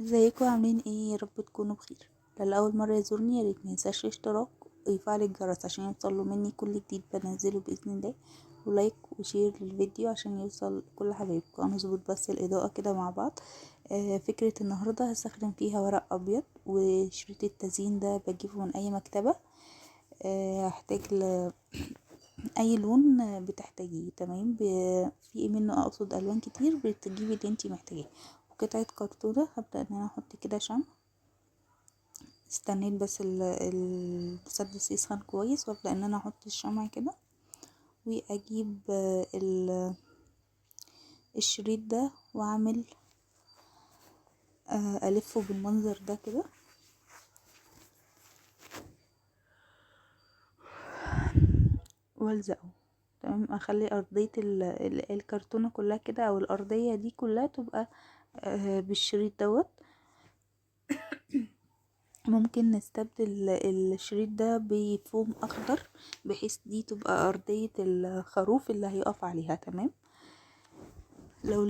ازيكم عاملين ايه؟ يا رب تكونوا بخير. للي اول مره يزورني يا ريت مينساش الاشتراك ويفعل الجرس عشان يوصله مني كل جديد بنزله باذن الله، ولايك وشير للفيديو عشان يوصل كل حبايبكم. انا هظبط بس الاضاءه كده مع بعض. فكره النهارده هستخدم فيها ورق ابيض، وشريط التزيين ده بجيبه من اي مكتبه. هحتاج اي لون بتحتاجيه. تمام. في منه اقصد الوان كتير، بتجيبي اللي انتي محتاجاه. وقطعه كرتونه هبدا ان انا احط كده شمع. استنيت بس المسدس يسخن كويس، وابدا ان انا احط الشمع كده، واجيب الشريط ده واعمل الفه بالمنظر ده كده، والزقه. تمام. اخلي ارضية الكرتونة كلها كده، او الارضية دي كلها تبقى بالشريط دوت. ممكن نستبدل الشريط ده بفوم اخضر، بحيث دي تبقى ارضية الخروف اللي هيقف عليها. تمام. لو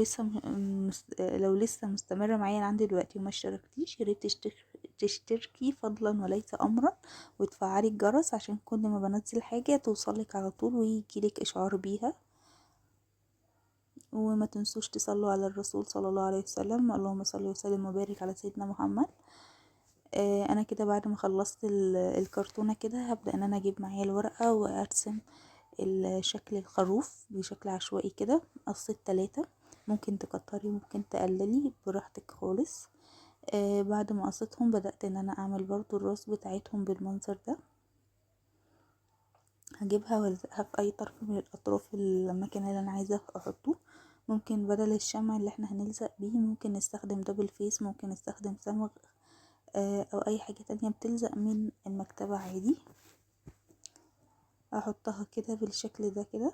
لسه مستمرة معايا لعند دلوقتي وما اشتركتيش، يا ريت تشتركي فضلا وليس امرا، وتفعلي الجرس عشان كل ما بنزل حاجة توصلك على طول ويجيلك اشعار بيها. وما تنسوش تصلوا على الرسول صلى الله عليه وسلم. اللهم صل وسلم وبارك على سيدنا محمد. انا كده بعد ما خلصت الكرتونة كده، هبدأ ان انا اجيب معايا الورقة وارسم شكل الخروف بشكل عشوائي كده. قصيت 3، ممكن تكتري ممكن تقللي براحتك خالص. بعد ما قصيتهم بدأت ان انا اعمل برضو الراس بتاعتهم بالمنظر ده. هجيبها والزقها في اي طرف من الاطراف المكان اللي انا عايزة احطه. ممكن بدل الشمع اللي احنا هنلزق بيه ممكن نستخدم دبل فيس، ممكن نستخدم صمغ او اي حاجة تانية بتلزق من المكتبة عادي. احطها كده بالشكل ده كده،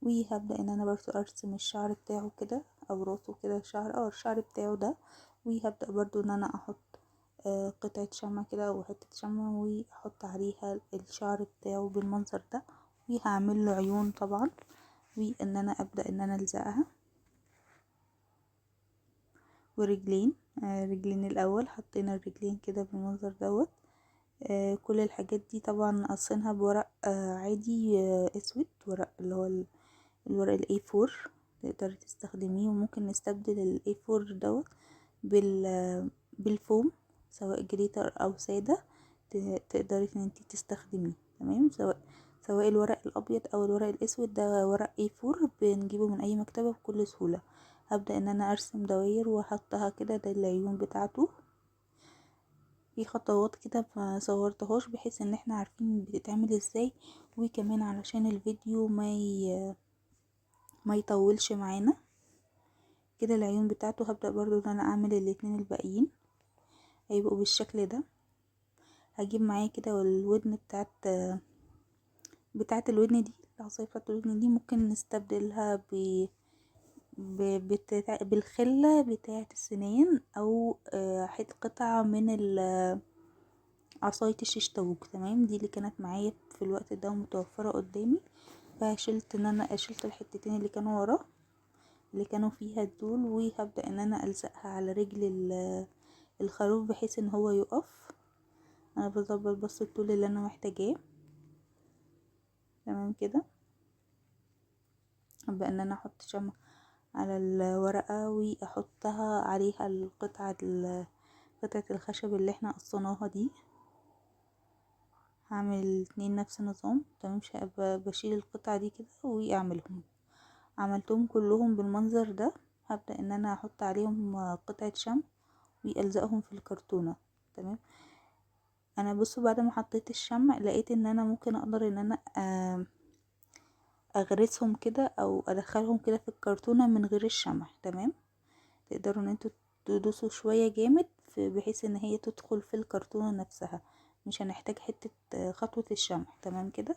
وهبدأ ان انا برضو ارسم الشعر بتاعه كده، او راسه كده شعر، او الشعر بتاعه ده. وهبدأ برضو ان انا احط قطعة شمع كده او حتة شمع، واحط عليها الشعر بتاعه بالمنظر ده. وهعمل له عيون طبعا، وان انا ابدأ ان انا الزقها. ورجلين، رجلين الاول حطينا الرجلين كده بالمنظر دوت. كل الحاجات دي طبعا قصينها بورق عادي اسود، ورق اللي هو الورق الاي 4 تقدري تستخدميه. وممكن نستبدل الاي 4 دوت بالفوم، سواء جليتر او سادة تقدري ان انتي تستخدميه. تمام. سواء الورق الابيض او الورق الاسود، ده ورق اي 4 بنجيبه من اي مكتبة بكل سهولة. هبدأ ان انا ارسم دواير واحطها كده، ده العيون بتاعته. في خطوات كده ما صورتهاش بحيث ان احنا عارفين بتتعمل ازاي، وكمان علشان الفيديو ما يطولش معانا كده. العيون بتاعته هبدأ برضو ان انا اعمل الاتنين الباقيين هيبقوا بالشكل ده. هجيب معايا كده والودن بتاعت الودن دي، العصاية بتاعت الودن دي ممكن نستبدلها بالخلة بتاعت السنان، او قطعة من عصاية الشيش طاووق. تمام. دي اللي كانت معايا في الوقت ده متوفرة قدامي، فشلت ان انا شلت الحتتين اللي كانوا وراه اللي كانوا فيها الدول. وهبدأ ان انا الزقها على رجل الخروف بحيث ان هو يقف. انا بظبط بس الطول اللي انا محتاجاه. تمام كده. هبدأ ان انا احط شمع على الورقة واحطها عليها قطعة الخشب اللي احنا قصيناها دي. هعمل الاتنين نفس النظام. تمام. بشيل القطعة دي كده واعملهم. عملتهم كلهم بالمنظر ده. هبدأ ان انا احط عليهم قطعة شمع والزقهم في الكرتونة. تمام. انا بصوا بعد ما حطيت الشمع لقيت ان انا ممكن اقدر ان انا اغرسهم كده او ادخلهم كده في الكرتونة من غير الشمع. تمام. تقدروا ان انتوا تدوسوا شوية جامد بحيث ان هي تدخل في الكرتونة نفسها، مش هنحتاج حتة خطوة الشمع. تمام كده.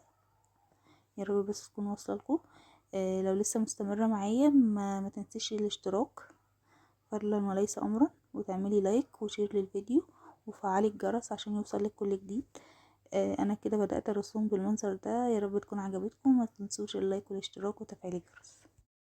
يا رب بس تكون واصله لكم. لو لسه مستمره معايا ما تنسيش الاشتراك فضلا وليس امرا، وتعملي لايك وشير للفيديو وفعلي الجرس عشان يوصلك كل جديد. انا كده بدأت ارسم بالمنظر ده. يا رب تكون عجبتكم، ما تنسوش اللايك والاشتراك وتفعيل الجرس.